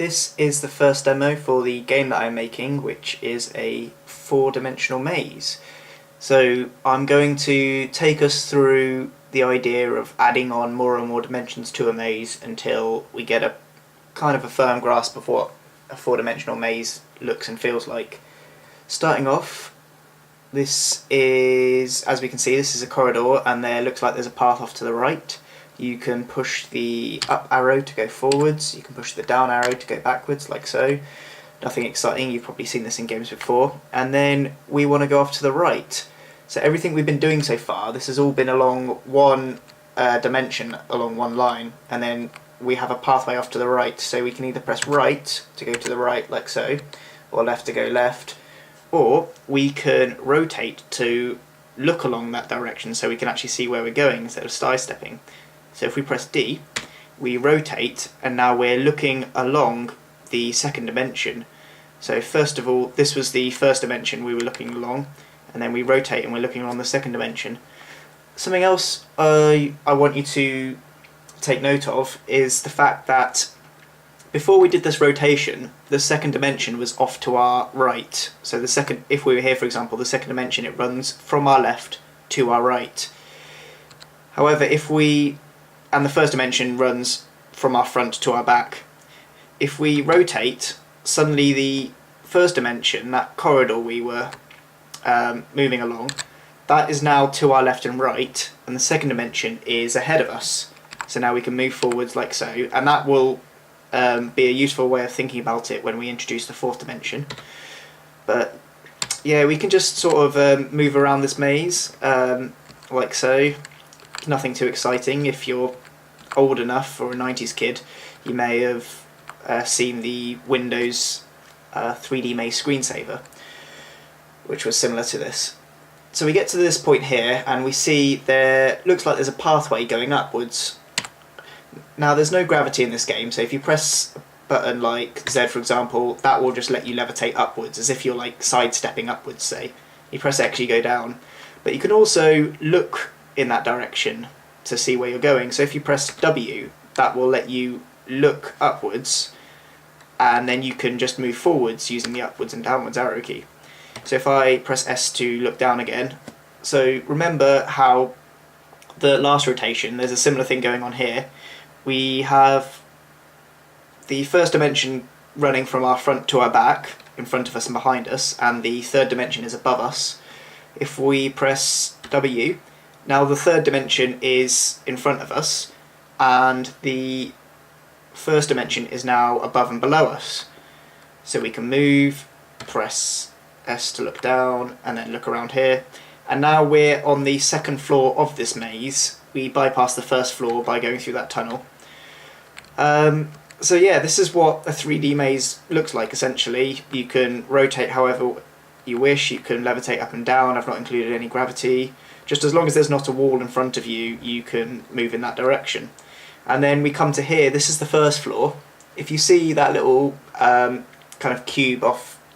This is the first demo for the game that I'm making, which is a four-dimensional maze. So I'm going to take us through the idea of adding on more and more dimensions to a maze until we get a kind of a firm grasp of what a four-dimensional maze looks and feels like. Starting off, this is, as we can see, this is a corridor and there looks like there's a path off to the right. You can push the up arrow to go forwards, you can push the down arrow to go backwards, like so. Nothing exciting, you've probably seen this in games before. And then we want to go off to the right. So everything we've been doing so far, this has all been along one dimension, along one line, and then we have a pathway off to the right, so we can either press right to go to the right, like so, or left to go left, or we can rotate to look along that direction so we can actually see where we're going instead of sidestepping. So if we press D, we rotate, and now we're looking along the second dimension. So first of all, this was the first dimension we were looking along, and then we rotate and we're looking along the second dimension. Something else I want you to take note of is the fact that before we did this rotation, the second dimension was off to our right. So the second, if we were here for example, the second dimension, it runs from our left to our right. However, and the first dimension runs from our front to our back. If we rotate, suddenly the first dimension, that corridor we were moving along, that is now to our left and right, and the second dimension is ahead of us. So now we can move forwards like so, and that will be a useful way of thinking about it when we introduce the fourth dimension. But yeah, we can just sort of move around this maze like so. Nothing too exciting. If you're old enough or a 90s kid, you may have seen the Windows 3D Maze screensaver, which was similar to this. So we get to this point here and we see there looks like there's a pathway going upwards. Now there's no gravity in this game, so if you press a button like Z for example, that will just let you levitate upwards as if you're like sidestepping upwards, say. You press X, you go down. But you can also look in that direction to see where you're going. So if you press W, that will let you look upwards, and then you can just move forwards using the upwards and downwards arrow key. So if I press S to look down again, so remember how the last rotation, there's a similar thing going on here. We have the first dimension running from our front to our back, in front of us and behind us, and the third dimension is above us. If we press W, now the third dimension is in front of us, and the first dimension is now above and below us. So we can move, press S to look down, and then look around here. And now we're on the second floor of this maze. We bypass the first floor by going through that tunnel. So yeah, this is what a 3D maze looks like essentially. You can rotate however you wish, you can levitate up and down. I've not included any gravity. Just as long as there's not a wall in front of you, you can move in that direction. And then we come to here, this is the first floor. If you see that little kind of cube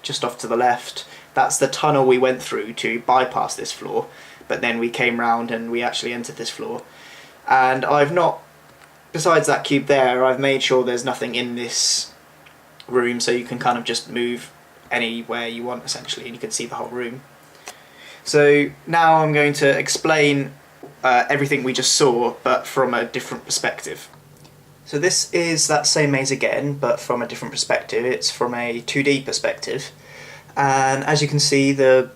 just off to the left, that's the tunnel we went through to bypass this floor, but then we came round and we actually entered this floor. And I've not, besides that cube there, I've made sure there's nothing in this room, so you can kind of just move anywhere you want essentially, and you can see the whole room. So now I'm going to explain everything we just saw, but from a different perspective. So this is that same maze again, but from a different perspective. It's from a 2D perspective. And as you can see, the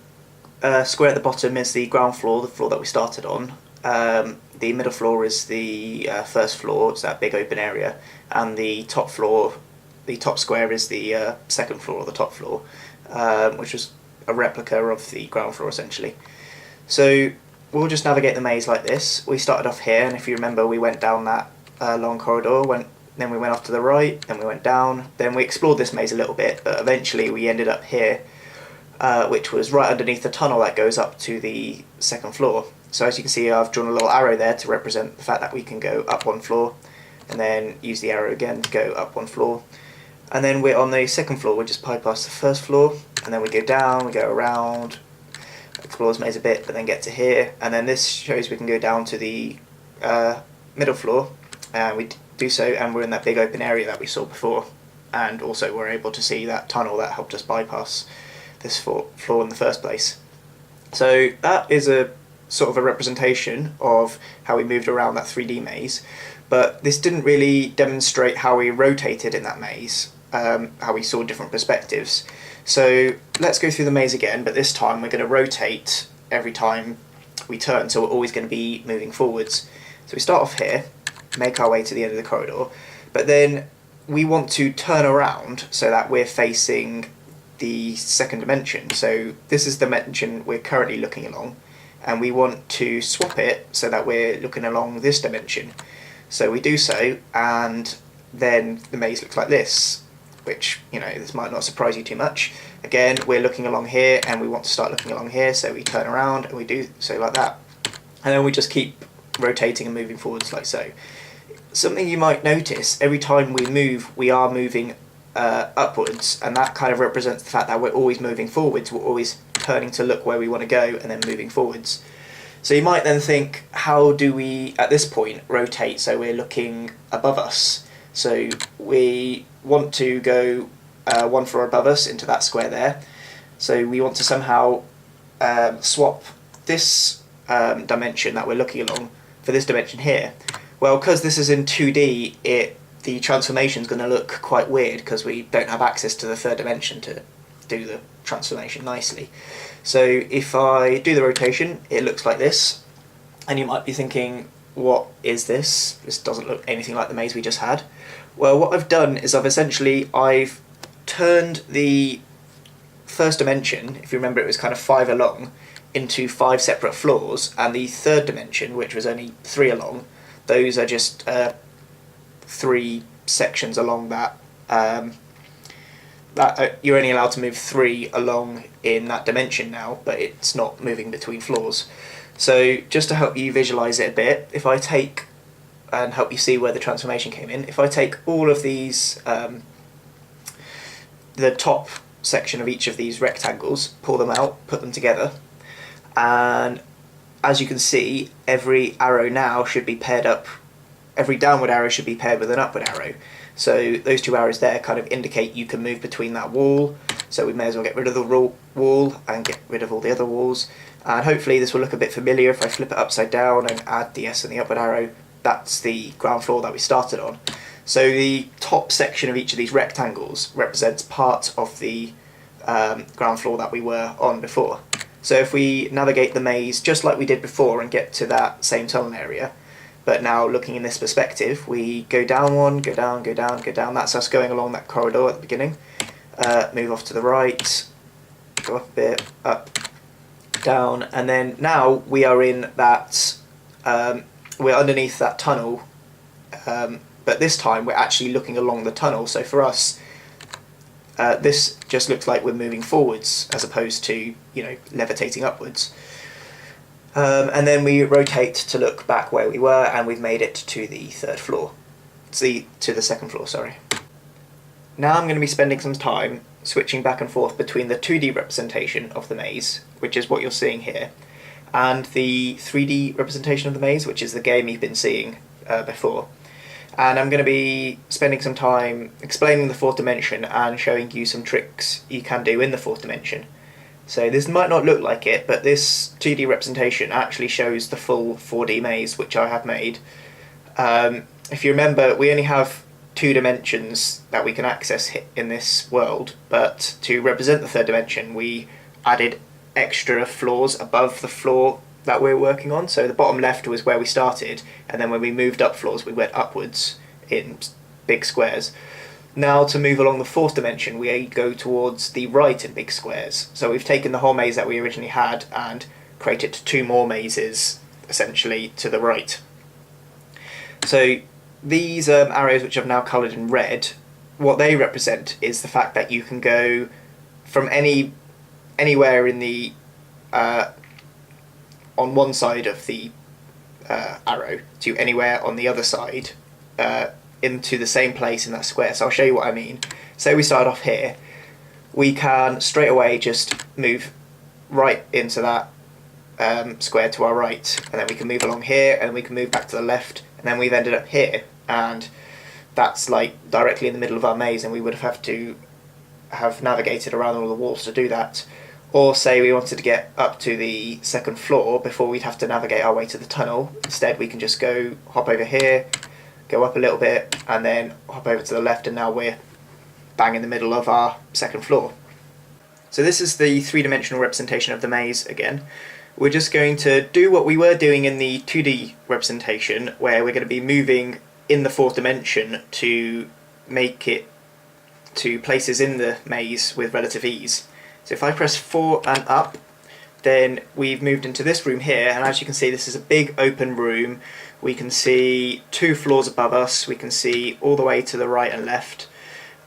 square at the bottom is the ground floor, the floor that we started on. The middle floor is the first floor, it's that big open area. And the top floor, the top square is the second floor, or the top floor, which was a replica of the ground floor essentially. So we'll just navigate the maze like this. We started off here, and if you remember, we went down that long corridor, then we went off to the right, then we went down, then we explored this maze a little bit, but eventually we ended up here, which was right underneath the tunnel that goes up to the second floor. So as you can see, I've drawn a little arrow there to represent the fact that we can go up one floor, and then use the arrow again to go up one floor. And then we're on the second floor, we just bypass the first floor, and then we go down, we go around, explore this maze a bit, but then get to here, and then this shows we can go down to the middle floor, and we do so, and we're in that big open area that we saw before. and also we're able to see that tunnel that helped us bypass this floor in the first place. So that is a sort of a representation of how we moved around that 3D maze, but this didn't really demonstrate how we rotated in that maze, how we saw different perspectives. So let's go through the maze again, but this time we're going to rotate every time we turn, so we're always going to be moving forwards. So we start off here, make our way to the end of the corridor, but then we want to turn around so that we're facing the second dimension. So this is the dimension we're currently looking along, and we want to swap it so that we're looking along this dimension. So we do so, and then the maze looks like this, which, you know, this might not surprise you too much. Again, we're looking along here and we want to start looking along here, so we turn around and we do so like that. And then we just keep rotating and moving forwards like so. Something you might notice, every time we move, we are moving upwards, and that kind of represents the fact that we're always moving forwards, we're always turning to look where we want to go and then moving forwards. So you might then think, how do we at this point rotate so we're looking above us? So we want to go one floor above us into that square there, so we want to somehow swap this dimension that we're looking along for this dimension here. Well, because this is in 2D, the transformation is going to look quite weird because we don't have access to the third dimension to do the transformation nicely. So if I do the rotation, it looks like this, and you might be thinking, what is this? This doesn't look anything like the maze we just had. Well, what I've done is I've turned the first dimension, if you remember it was kind of 5 along, into 5 separate floors, and the third dimension, which was only 3 along, those are just 3 sections along that. You're only allowed to move 3 along in that dimension now, but it's not moving between floors. So just to help you visualize it a bit, if I take and help you see where the transformation came in, if I take all of these, the top section of each of these rectangles, pull them out, put them together, and as you can see, every arrow now should be paired up, every downward arrow should be paired with an upward arrow. So those 2 arrows there kind of indicate you can move between that wall, so we may as well get rid of the wall and get rid of all the other walls. And hopefully this will look a bit familiar if I flip it upside down and add the S and the upward arrow. That's the ground floor that we started on. So the top section of each of these rectangles represents part of the ground floor that we were on before. So if we navigate the maze just like we did before and get to that same tunnel area, but now looking in this perspective, we go down one, go down, go down, go down. That's us going along that corridor at the beginning. Move off to the right, go up a bit, up, down, and then now we are in that, we're underneath that tunnel, but this time we're actually looking along the tunnel. So for us, this just looks like we're moving forwards as opposed to, you know, levitating upwards. And then we rotate to look back where we were, and we've made it to the third floor. To the second floor, sorry. Now I'm going to be spending some time switching back and forth between the 2D representation of the maze, which is what you're seeing here, and the 3D representation of the maze, which is the game you've been seeing before. And I'm going to be spending some time explaining the fourth dimension and showing you some tricks you can do in the fourth dimension. So this might not look like it, but this 2D representation actually shows the full 4D maze, which I have made. If you remember, we only have 2 dimensions that we can access in this world, but to represent the third dimension, we added extra floors above the floor that we're working on. So the bottom left was where we started, and then when we moved up floors, we went upwards in big squares. Now to move along the fourth dimension, we go towards the right in big squares. So we've taken the whole maze that we originally had and created 2 more mazes, essentially, to the right. So these arrows, which I've now coloured in red, what they represent is the fact that you can go from anywhere in the on one side of the arrow to anywhere on the other side into the same place in that square. So I'll show you what I mean. Say we start off here, we can straight away just move right into that square to our right, and then we can move along here, and we can move back to the left, and then we've ended up here. And that's like directly in the middle of our maze, and we would have to have navigated around all the walls to do that. Or say we wanted to get up to the second floor before we'd have to navigate our way to the tunnel. Instead, we can just go hop over here, go up a little bit, and then hop over to the left, and now we're bang in the middle of our second floor. So this is the three-dimensional representation of the maze again. We're just going to do what we were doing in the 2D representation, where we're going to be moving in the fourth dimension to make it to places in the maze with relative ease. So if I press 4 and up, then we've moved into this room here, and as you can see, this is a big open room. We can see 2 floors above us, we can see all the way to the right and left,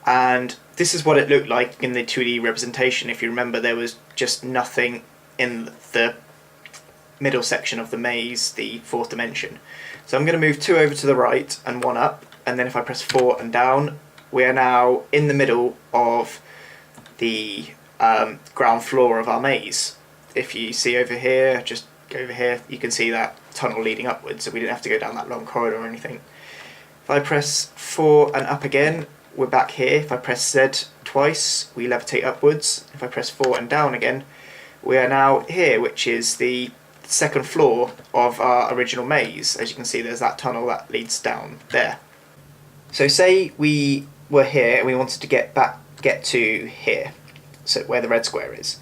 and this is what it looked like in the 2D representation. If you remember, there was just nothing in the middle section of the maze, the fourth dimension. So I'm going to move 2 over to the right and 1 up, and then if I press 4 and down, we are now in the middle of the ground floor of our maze. If you see over here, just go over here, you can see that tunnel leading upwards, so we didn't have to go down that long corridor or anything. If I press 4 and up again, we're back here. If I press Z twice, we levitate upwards. If I press 4 and down again, we are now here, which is the second floor of our original maze. As you can see, there's that tunnel that leads down there. So say we were here and we wanted to get to here, so where the red square is.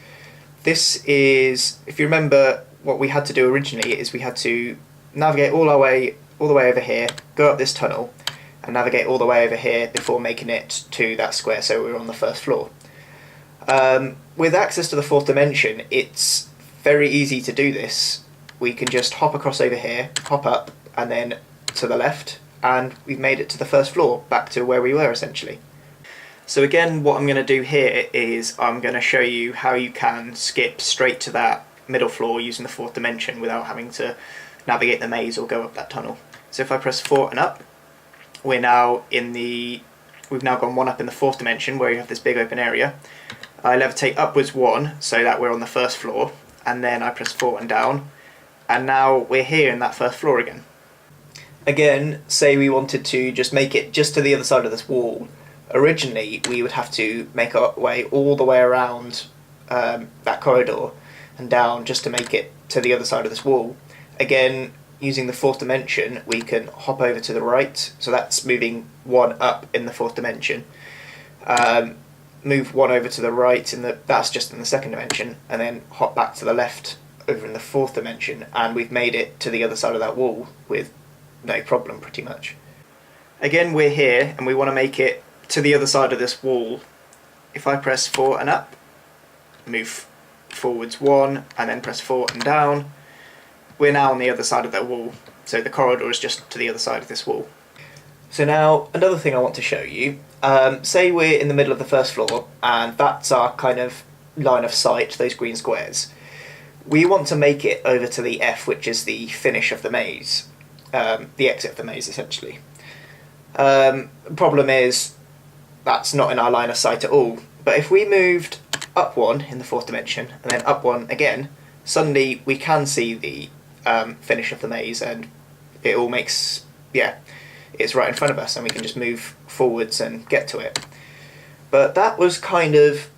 This is, if you remember, what we had to do originally is we had to navigate all the way over here, go up this tunnel, and navigate all the way over here before making it to that square, so we're on the first floor. With access to the fourth dimension, it's very easy to do this. We can just hop across over here, hop up, and then to the left, and we've made it to the first floor, back to where we were essentially. So again, what I'm going to do here is I'm going to show you how you can skip straight to that middle floor using the fourth dimension without having to navigate the maze or go up that tunnel. So if I press 4 and up, we've now gone 1 up in the fourth dimension where you have this big open area. I levitate upwards 1 so that we're on the first floor, and then I press 4 and down, and now we're here in that first floor again. Again, say we wanted to just make it just to the other side of this wall. Originally, we would have to make our way all the way around that corridor and down just to make it to the other side of this wall. Again, using the fourth dimension, we can hop over to the right, so that's moving 1 up in the fourth dimension. Move 1 over to the right, that's just in the second dimension, and then hop back to the left over in the fourth dimension, and we've made it to the other side of that wall with no problem, pretty much. Again, we're here, and we want to make it to the other side of this wall. If I press 4 and up, move forwards 1, and then press 4 and down, we're now on the other side of that wall, so the corridor is just to the other side of this wall. So now, another thing I want to show you, say we're in the middle of the first floor, and that's our kind of line of sight, those green squares. We want to make it over to the F, which is the finish of the maze, the exit of the maze, essentially. Problem is, that's not in our line of sight at all, but if we moved up 1 in the fourth dimension, and then up 1 again, suddenly we can see the finish of the maze, and it all makes, it's right in front of us, and we can just move forwards and get to it. But that was kind of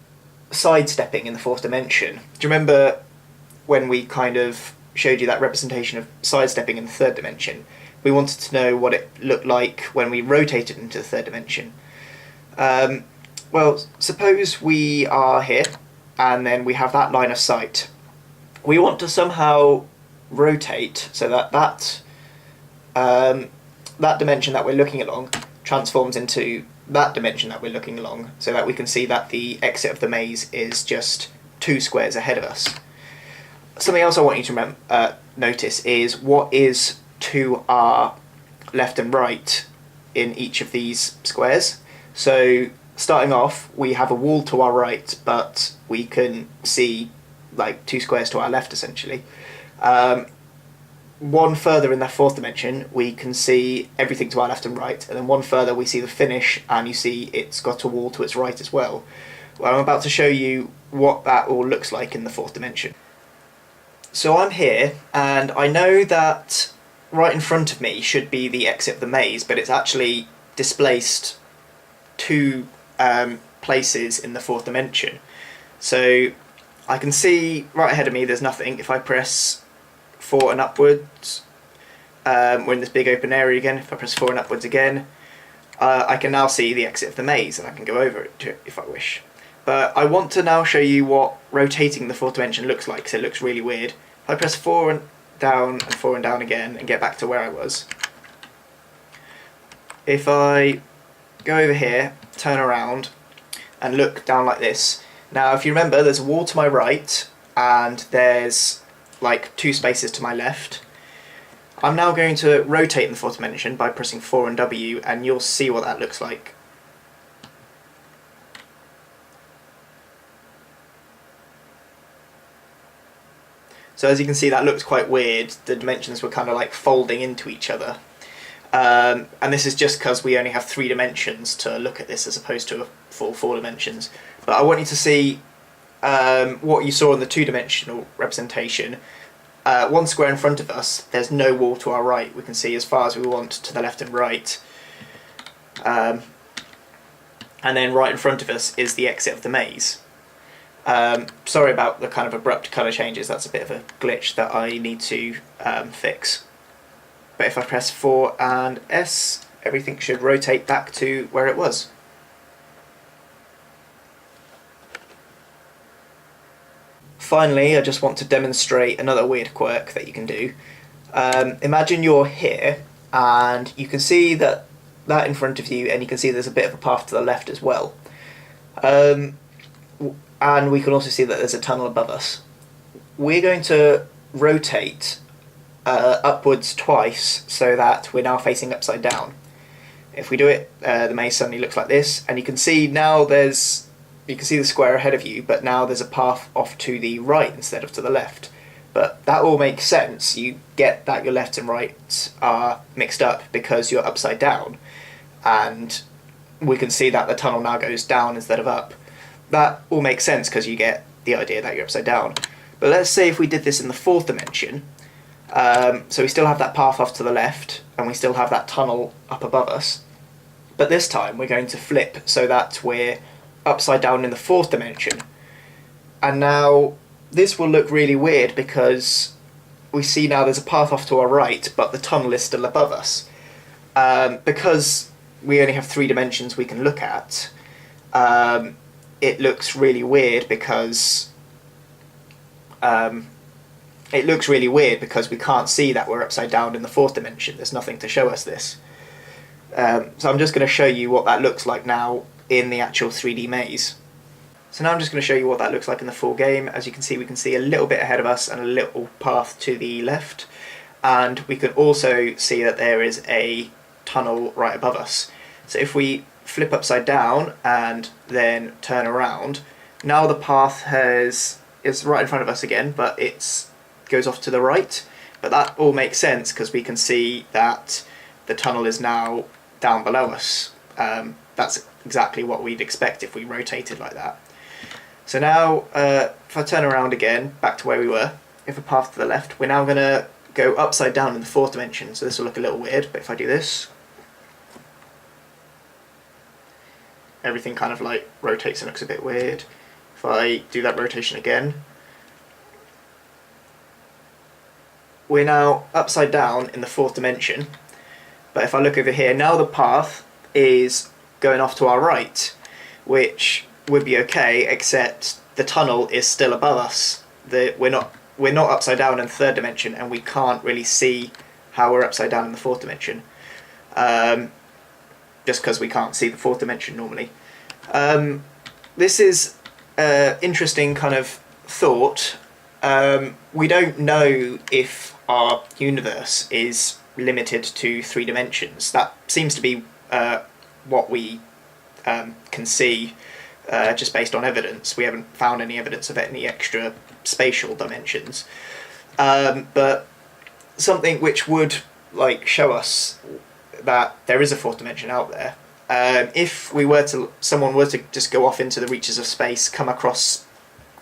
sidestepping in the fourth dimension. Do you remember when we kind of showed you that representation of sidestepping in the third dimension? We wanted to know what it looked like when we rotated into the third dimension. Well, suppose we are here, and then we have that line of sight. We want to somehow rotate so that that dimension that we're looking along transforms into that dimension that we're looking along, so that we can see that the exit of the maze is just 2 squares ahead of us. Something else I want you to notice is what is to our left and right in each of these squares. So starting off, we have a wall to our right, but we can see like 2 squares to our left essentially. 1 further in the fourth dimension, we can see everything to our left and right, and then 1 further we see the finish, and you see it's got a wall to its right as well. Well, I'm about to show you what that all looks like in the fourth dimension. So I'm here, and I know that right in front of me should be the exit of the maze, but it's actually displaced two places in the fourth dimension. So I can see right ahead of me there's nothing. If I press 4 and upwards, we're in this big open area again. If I press 4 and upwards again, I can now see the exit of the maze, and I can go over it if I wish. But I want to now show you what rotating the fourth dimension looks like, because it looks really weird. If I press 4 and down and 4 and down again and get back to where I was, if I go over here, turn around and look down like this. Now if you remember, there's a wall to my right and there's like 2 spaces to my left. I'm now going to rotate in the fourth dimension by pressing 4 and W, and you'll see what that looks like. So as you can see, that looks quite weird. The dimensions were kind of like folding into each other. And this is just because we only have 3 dimensions to look at this as opposed to a full 4 dimensions. But I want you to see what you saw in the 2-dimensional representation. 1 square in front of us, there's no wall to our right. We can see as far as we want to the left and right. And then right in front of us is the exit of the maze. Sorry about the kind of abrupt colour changes, that's a bit of a glitch that I need to fix. But if I press 4 and S, everything should rotate back to where it was. Finally, I just want to demonstrate another weird quirk that you can do. Imagine you're here, and you can see that in front of you, and you can see there's a bit of a path to the left as well. And we can also see that there's a tunnel above us. We're going to rotate upwards twice so that we're now facing upside down. If we do it, the maze suddenly looks like this, and you can see now you can see the square ahead of you, but now there's a path off to the right instead of to the left. But that all makes sense. You get that your left and right are mixed up because you're upside down, and we can see that the tunnel now goes down instead of up. That all makes sense because you get the idea that you're upside down. But let's say if we did this in the fourth dimension, so we still have that path off to the left, and we still have that tunnel up above us, but this time we're going to flip so that we're upside down in the fourth dimension. And now this will look really weird because we see now there's a path off to our right, but the tunnel is still above us. Because we only have 3 dimensions we can look at, it looks really weird because we can't see that we're upside down in the fourth dimension. There's nothing to show us this. So I'm just going to show you what that looks like now in the actual 3D maze. So now I'm just going to show you what that looks like in the full game. As you can see a little bit ahead of us and a little path to the left, and we can also see that there is a tunnel right above us. So if we flip upside down and then turn around, now the path is right in front of us again, but it goes off to the right. But that all makes sense because we can see that the tunnel is now down below us. That's exactly what we'd expect if we rotated like that. So now, if I turn around again, back to where we were, if a path to the left, we're now going to go upside down in the fourth dimension. So this will look a little weird, but if I do this, everything kind of like rotates and looks a bit weird. If I do that rotation again, we're now upside down in the fourth dimension. But if I look over here, now the path is going off to our right, which would be okay, except the tunnel is still above us. We're not upside down in the third dimension, and we can't really see how we're upside down in the fourth dimension, just because we can't see the fourth dimension normally. This is an interesting kind of thought. We don't know if our universe is limited to 3 dimensions. That seems to be what we can see just based on evidence. We haven't found any evidence of any extra spatial dimensions. But something which would show us that there is a fourth dimension out there. If someone were to just go off into the reaches of space, come across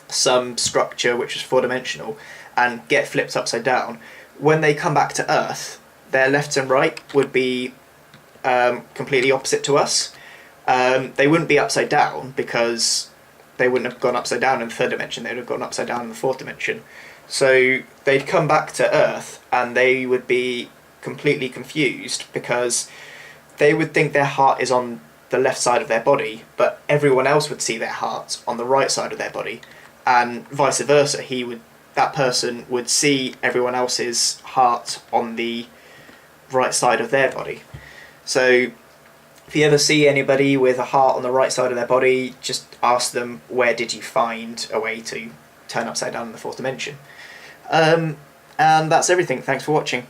some structure which is 4-dimensional and get flipped upside down, when they come back to Earth, their left and right would be completely opposite to us. They wouldn't be upside down because they wouldn't have gone upside down in the third dimension, they would have gone upside down in the fourth dimension. So they'd come back to Earth and they would be completely confused because they would think their heart is on the left side of their body, but everyone else would see their heart on the right side of their body, and vice versa. That person would see everyone else's heart on the right side of their body. So if you ever see anybody with a heart on the right side of their body, just ask them, where did you find a way to turn upside down in the fourth dimension? And that's everything. Thanks for watching.